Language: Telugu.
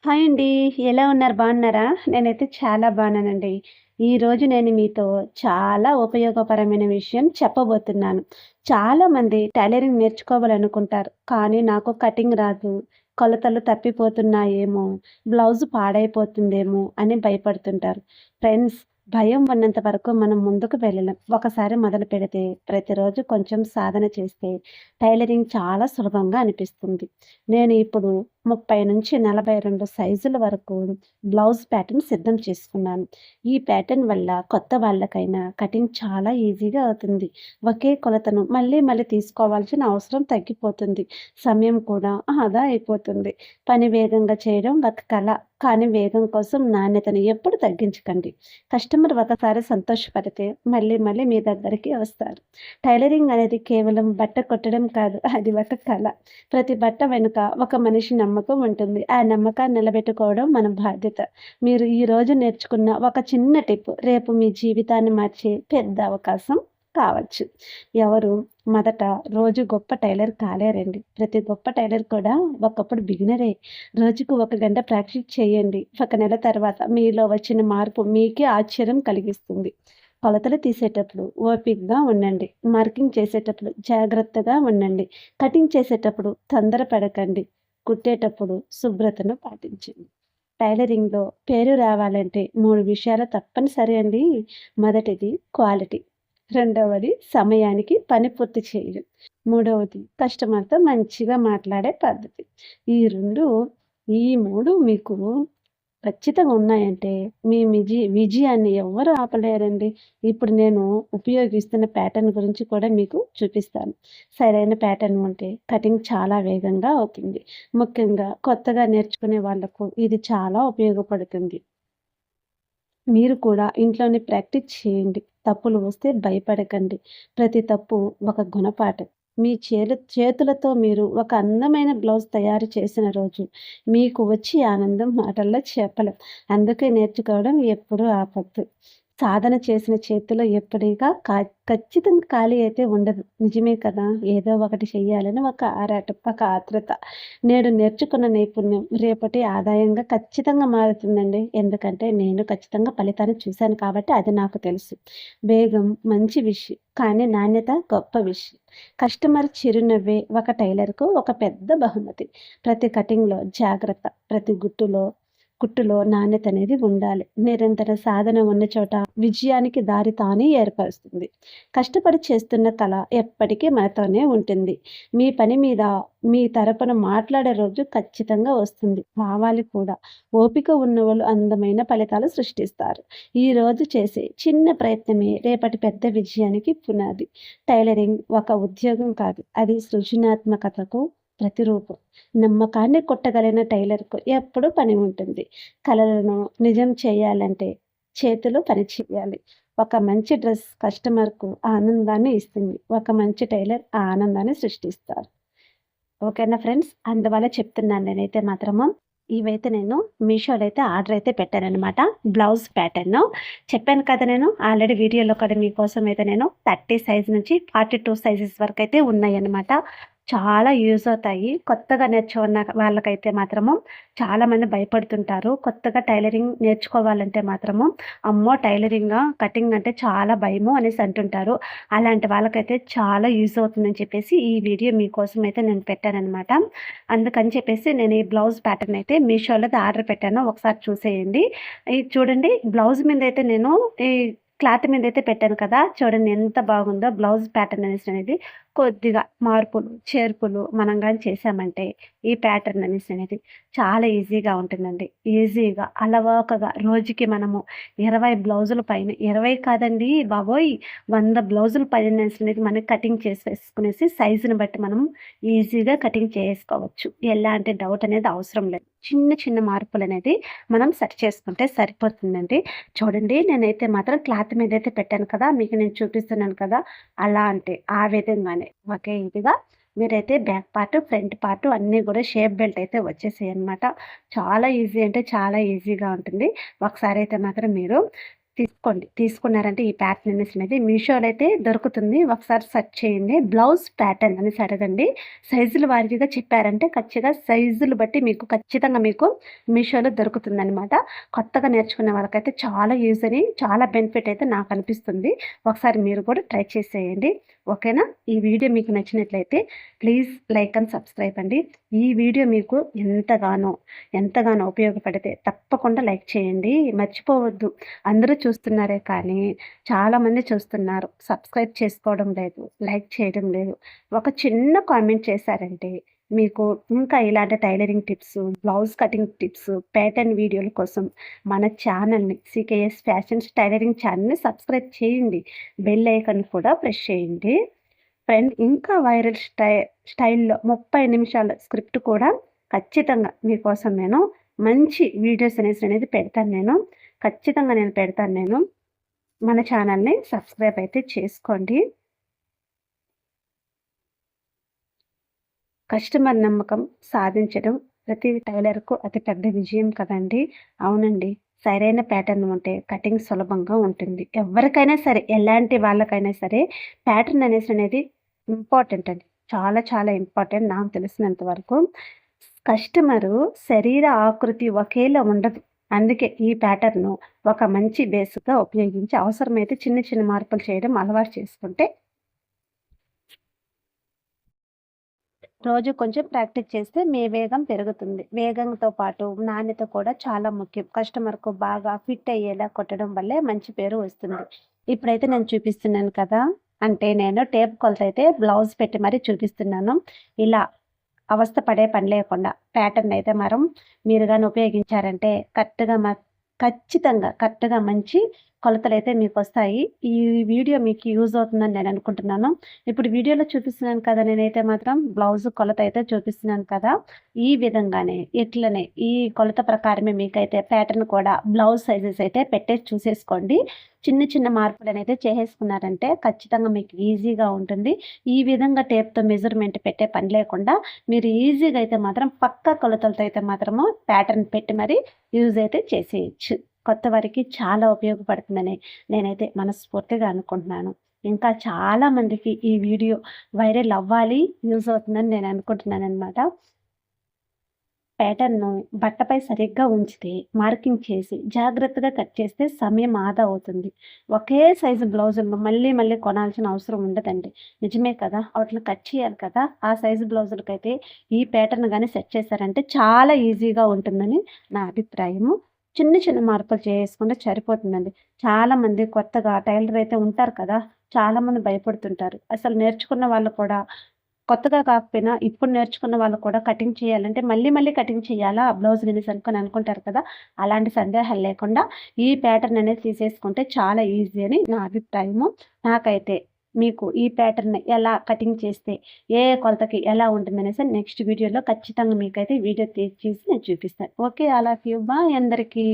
హాయ్ అండి. ఎలా ఉన్నారు? బాగున్నారా? నేనైతే చాలా బాగున్నానండి. ఈరోజు నేను మీతో చాలా ఉపయోగకరమైన విషయం చెప్పబోతున్నాను. చాలామంది టైలరింగ్ నేర్చుకోవాలనుకుంటారు. కానీ నాకు కటింగ్ రాదు, కొలతలు తప్పిపోతున్నాయేమో, బ్లౌజ్ పాడైపోతుందేమో అని భయపడుతుంటారు. ఫ్రెండ్స్, భయం ఉన్నంత వరకు మనం ముందుకు వెళ్ళలేం. ఒకసారి మొదలుపెడితే ప్రతిరోజు కొంచెం సాధన చేస్తే టైలరింగ్ చాలా సులభంగా అనిపిస్తుంది. నేను ఇప్పుడు 30-42 సైజుల వరకు బ్లౌజ్ ప్యాటర్న్ సిద్ధం చేసుకున్నాను. ఈ ప్యాటర్న్ వల్ల కొత్త వాళ్ళకైనా కటింగ్ చాలా ఈజీగా అవుతుంది. ఒకే కొలతను మళ్ళీ మళ్ళీ తీసుకోవాల్సిన అవసరం తగ్గిపోతుంది. సమయం కూడా ఆదా అయిపోతుంది. పని వేగంగా చేయడం ఒక కళ. కానీ వేగం కోసం నాణ్యతను ఎప్పుడు తగ్గించకండి. కస్టమర్ ఒకసారి సంతోషపడితే మళ్ళీ మళ్ళీ మీ దగ్గరికి వస్తారు. టైలరింగ్ అనేది కేవలం బట్ట కొట్టడం కాదు, అది ఒక కళ. ప్రతి బట్ట వెనుక ఒక మనిషి నమ్మకం ఉంటుంది. ఆ నమ్మకాన్ని నిలబెట్టుకోవడం మన బాధ్యత. మీరు ఈరోజు నేర్చుకున్న ఒక చిన్న టిప్ రేపు మీ జీవితాన్ని మార్చే పెద్ద అవకాశం కావచ్చు. ఎవరు మొదట రోజు గొప్ప టైలర్ కాలేరండి. ప్రతి గొప్ప టైలర్ కూడా ఒకప్పుడు బిగినరే. రోజుకు 1 గంట ప్రాక్టీస్ చేయండి. ఒక నెల తర్వాత మీలో వచ్చిన మార్పు మీకే ఆశ్చర్యం కలిగిస్తుంది. కొలతలు తీసేటప్పుడు ఓపికగా ఉండండి. మార్కింగ్ చేసేటప్పుడు జాగ్రత్తగా ఉండండి. కటింగ్ చేసేటప్పుడు తొందరపడకండి. కుట్టేటప్పుడు శుభ్రతను పాటించండి. టైలరింగ్లో పేరు రావాలంటే 3 విషయాలు తప్పనిసరి అండి. మొదటిది క్వాలిటీ, రెండవది సమయానికి పని పూర్తి చేయడం, మూడవది కస్టమర్తో మంచిగా మాట్లాడే పద్ధతి. ఈ రెండు ఈ 3 మీకు ఖచ్చితంగా ఉన్నాయంటే మీ విజయాన్ని ఎవ్వరు ఆపలేరండి. ఇప్పుడు నేను ఉపయోగిస్తున్న ప్యాటర్న్ గురించి కూడా మీకు చూపిస్తాను. సరైన ప్యాటర్న్ ఉంటే కటింగ్ చాలా వేగంగా అవుతుంది. ముఖ్యంగా కొత్తగా నేర్చుకునే వాళ్ళకు ఇది చాలా ఉపయోగపడుతుంది. మీరు కూడా ఇంట్లోనే ప్రాక్టీస్ చేయండి. తప్పులు వస్తే భయపడకండి. ప్రతి తప్పు ఒక గుణపాఠం. మీ చేతులతో మీరు ఒక అందమైన బ్లౌజ్ తయారు చేసిన రోజు మీకు వచ్చే ఆనందం మాటల్లో చెప్పలేం. అందుకే నేర్చుకోవడం ఎప్పుడూ ఆపొద్దు. సాధన చేసిన చేతిలో ఎప్పటిగా ఖచ్చితంగా ఖాళీ అయితే ఉండదు. నిజమే కదా! ఏదో ఒకటి చెయ్యాలని ఒక ఆరాటం, ఒక ఆత్రుత. నేడు నేర్చుకున్న నైపుణ్యం రేపటి ఆదాయంగా ఖచ్చితంగా మారుతుందండి. ఎందుకంటే నేను ఖచ్చితంగా ఫలితాన్ని చూశాను కాబట్టి అది నాకు తెలుసు. వేగం మంచి విషయం, కానీ నాణ్యత గొప్ప విషయం. కస్టమర్ చిరునవ్వే ఒక టైలర్‌కు ఒక పెద్ద బహుమతి. ప్రతి కటింగ్‌లో జాగ్రత్త, ప్రతి కుట్టులో నాణ్యత అనేది ఉండాలి. నిరంతర సాధన ఉన్న చోట విజయానికి దారి తానే ఏర్పరుస్తుంది. కష్టపడి చేస్తున్న కళ ఎప్పటికీ మనతోనే ఉంటుంది. మీ పని మీద మీ తరపున మాట్లాడే రోజు ఖచ్చితంగా వస్తుంది. రావాలి కూడా. ఓపిక ఉన్నవాళ్ళు అందమైన ఫలితాలు సృష్టిస్తారు. ఈరోజు చేసే చిన్న ప్రయత్నమే రేపటి పెద్ద విజయానికి పునాది. టైలరింగ్ ఒక ఉద్యోగం కాదు, అది సృజనాత్మకతకు ప్రతిరూపం. నమ్మకాన్ని కొట్టగలిగిన టైలర్కు ఎప్పుడూ పని ఉంటుంది. కలలను నిజం చేయాలంటే చేతులు పని చేయాలి. ఒక మంచి డ్రెస్ కస్టమర్కు ఆనందాన్ని ఇస్తుంది. ఒక మంచి టైలర్ ఆ ఆనందాన్ని సృష్టిస్తారు. ఓకేనా ఫ్రెండ్స్? అందువల్ల చెప్తున్నాను నేనైతే మాత్రము. ఇవైతే నేను మీషోలో అయితే ఆర్డర్ అయితే పెట్టాననమాట. బ్లౌజ్ ప్యాటర్న్ చెప్పాను కదా, నేను ఆల్రెడీ వీడియోలో కూడా మీకోసం అయితే నేను 30 సైజ్ నుంచి 42 సైజెస్ వరకు అయితే ఉన్నాయన్నమాట. చాలా యూజ్ అవుతాయి. కొత్తగా నేర్చుకున్న వాళ్ళకైతే మాత్రము చాలామంది భయపడుతుంటారు. కొత్తగా టైలరింగ్ నేర్చుకోవాలంటే మాత్రము అమ్మో! టైలరింగా, కటింగ్ అంటే చాలా భయము అనేసి అంటుంటారు. అలాంటి వాళ్ళకైతే చాలా యూజ్ అవుతుందని చెప్పేసి ఈ వీడియో మీకోసం అయితే నేను పెట్టాననమాట. అందుకని చెప్పేసి నేను ఈ బ్లౌజ్ ప్యాటర్న్ అయితే మీషోలో ఆర్డర్ పెట్టాను. ఒకసారి చూసేయండి. ఇది చూడండి, బ్లౌజ్ మీద అయితే నేను ఈ క్లాత్ మీద అయితే పెట్టాను కదా! చూడండి ఎంత బాగుందో. బ్లౌజ్ ప్యాటర్న్ అనేది కొద్దిగా మార్పులు, చేర్పులు మనం గాని చేశామంటే ఈ ప్యాటర్న్ అనేది చాలా ఈజీగా ఉంటుందండి. ఈజీగా అలవోకగా రోజుకి మనము 20 బ్లౌజుల పైన, 20 కాదండి బాబోయ్! 100 బ్లౌజుల పైన అనేది మనకి కటింగ్ చేసేసుకునేసి సైజుని బట్టి మనం ఈజీగా కటింగ్ చేసుకోవచ్చు. ఎలాంటి డౌట్ అనేది అవసరం లేదు. చిన్న చిన్న మార్పులనేది మనం సెట్ చేసుకుంటే సరిపోతుందండి. చూడండి, నేనైతే మాత్రం క్లాత్ మీద అయితే పెట్టాను కదా! మీకు నేను చూపిస్తున్నాను కదా! అలా అంటే ఆ విధంగానే ఒకే ఇదిగా మీరైతే బ్యాక్ పార్ట్, ఫ్రంట్ పార్ట్ అన్నీ కూడా షేప్ బెల్ట్ అయితే వచ్చేసాయన్నమాట. చాలా ఈజీ అంటే చాలా ఈజీగా ఉంటుంది. ఒకసారి అయితే మాత్రం మీరు తీసుకున్నారంటే ఈ ప్యాటర్న్ అనేది మీషోలో అయితే దొరుకుతుంది. ఒకసారి సెర్చ్ చేయండి. బ్లౌజ్ ప్యాటర్న్ అనేసి అడగండి. సైజుల వారీగా చెప్పారంటే ఖచ్చితంగా సైజులు బట్టి ఖచ్చితంగా మీకు మీషోలో దొరుకుతుందనమాట. కొత్తగా నేర్చుకునే వాళ్ళకైతే చాలా యూజ్ అని, చాలా బెనిఫిట్ అయితే నాకు అనిపిస్తుంది. ఒకసారి మీరు కూడా ట్రై చేసేయండి. ఓకేనా? ఈ వీడియో మీకు నచ్చినట్లయితే ప్లీజ్ లైక్ అండ్ సబ్స్క్రైబ్ అండి. ఈ వీడియో మీకు ఎంతగానో ఉపయోగపడితే తప్పకుండా లైక్ చేయండి. మర్చిపోవద్దు. అందరూ చూస్తున్నారే కానీ చాలామంది చూస్తున్నారు, సబ్స్క్రైబ్ చేసుకోవడం లేదు, లైక్ చేయడం లేదు. ఒక చిన్న కామెంట్ చేశారంటే మీకు ఇంకా ఇలాంటి tailoring tips, blouse cutting tips, pattern వీడియోల కోసం మన ఛానల్ని సీకేఎస్ ఫ్యాషన్స్ టైలరింగ్ ఛానల్ని సబ్స్క్రైబ్ చేయండి. బెల్ ఐకాన్ కూడా ప్రెస్ చేయండి. ఫ్రెండ్, ఇంకా వైరల్ స్టైల్లో 30 నిమిషాల స్క్రిప్ట్ కూడా ఖచ్చితంగా మీకోసం నేను మంచి వీడియోస్ అనేది పెడతాను. ఖచ్చితంగా నేను పెడతాను. మన ఛానల్ని సబ్స్క్రైబ్ అయితే చేసుకోండి. కస్టమర్ నమ్మకం సాధించడం ప్రతి టైలర్కు అతి పెద్ద విజయం కదండి. అవునండి, సరైన ప్యాటర్న్ ఉంటే కటింగ్ సులభంగా ఉంటుంది. ఎవరికైనా సరే, ఎలాంటి వాళ్ళకైనా సరే ప్యాటర్న్ అనేది ఇంపార్టెంట్ అండి. చాలా చాలా ఇంపార్టెంట్. నాకు తెలిసినంత వరకు కస్టమరు శరీర ఆకృతి ఒకేలా ఉండదు. అందుకే ఈ ప్యాటర్న్ ఒక మంచి బేస్గా ఉపయోగించి అవసరమైతే చిన్న చిన్న మార్పులు చేయడం అలవాటు చేసుకుంటే రోజు కొంచెం ప్రాక్టీస్ చేస్తే మీ వేగం పెరుగుతుంది. వేగంతో పాటు నాణ్యత కూడా చాలా ముఖ్యం. కస్టమర్కు బాగా ఫిట్ అయ్యేలా కొట్టడం వల్లే మంచి పేరు వస్తుంది. ఇప్పుడైతే నేను చూపిస్తున్నాను కదా, అంటే నేను టేప్ కొలత అయితే బ్లౌజ్ పెట్టి మరీ చూపిస్తున్నాను. ఇలా అవస్థ పడే పని లేకుండా ప్యాటర్న్ అయితే మీరు కానీ ఉపయోగించారంటే కరెక్ట్గా మంచి కొలతలు అయితే మీకు వస్తాయి. ఈ వీడియో మీకు యూజ్ అవుతుందని నేను అనుకుంటున్నాను. ఇప్పుడు వీడియోలో చూపిస్తున్నాను కదా, నేనైతే బ్లౌజ్ కొలత అయితే చూపిస్తున్నాను కదా, ఈ విధంగానే ఇట్లనే ఈ కొలత ప్రకారమే మీకైతే ప్యాటర్న్ కూడా బ్లౌజ్ సైజెస్ అయితే పెట్టేసి చూసేసుకోండి. చిన్న చిన్న మార్పులు అనేది చేసేసుకున్నారంటే ఖచ్చితంగా మీకు ఈజీగా ఉంటుంది. ఈ విధంగా టేప్తో మెజర్మెంట్ పెట్టే పని లేకుండా మీరు ఈజీగా అయితే పక్కా కొలతలతో అయితే ప్యాటర్న్ పెట్టి మరి యూజ్ అయితే చేసేయచ్చు. కొత్త వారికి చాలా ఉపయోగపడుతుందని నేనైతే మనస్ఫూర్తిగా అనుకుంటున్నాను. ఇంకా చాలామందికి ఈ వీడియో వైరల్ అవ్వాలి, యూజ్ అవుతుందని నేను అనుకుంటున్నాను అనమాట. ప్యాటర్న్ను బట్టపై సరిగ్గా ఉంచితే మార్కింగ్ చేసి జాగ్రత్తగా కట్ చేస్తే సమయం ఆదా అవుతుంది. ఒకే సైజు బ్లౌజులను మళ్ళీ మళ్ళీ కొనాల్సిన అవసరం ఉండదండి. నిజమే కదా, వాటిని కట్ చేయాలి కదా. ఆ సైజు బ్లౌజులకైతే ఈ ప్యాటర్న్ కానీ సెట్ చేశారంటే చాలా ఈజీగా ఉంటుందని నా అభిప్రాయము. చిన్న చిన్న మార్పులు చేసుకుంటే సరిపోతుందండి. చాలామంది కొత్తగా టైలర్ అయితే ఉంటారు కదా, చాలామంది భయపడుతుంటారు. అసలు నేర్చుకున్న వాళ్ళు కూడా, కొత్తగా కాకపోయినా ఇప్పుడు నేర్చుకున్న వాళ్ళు కూడా కటింగ్ చేయాలంటే మళ్ళీ మళ్ళీ కటింగ్ చేయాలా బ్లౌజ్ అనేసి అనుకుంటారు కదా. అలాంటి సందేహాలు లేకుండా ఈ ప్యాటర్న్ అనేది తీసేసుకుంటే చాలా ఈజీ అని నా అభిప్రాయము. నాకైతే మీకు ఈ ప్యాటర్న్ ఎలా కటింగ్ చేస్తే ఏ కొలతకి ఎలా ఉంటుందనేసి నెక్స్ట్ వీడియోలో ఖచ్చితంగా మీకైతే వీడియో తీసి నేను చూపిస్తాను. Okay, all of you. Bye అందరికీ.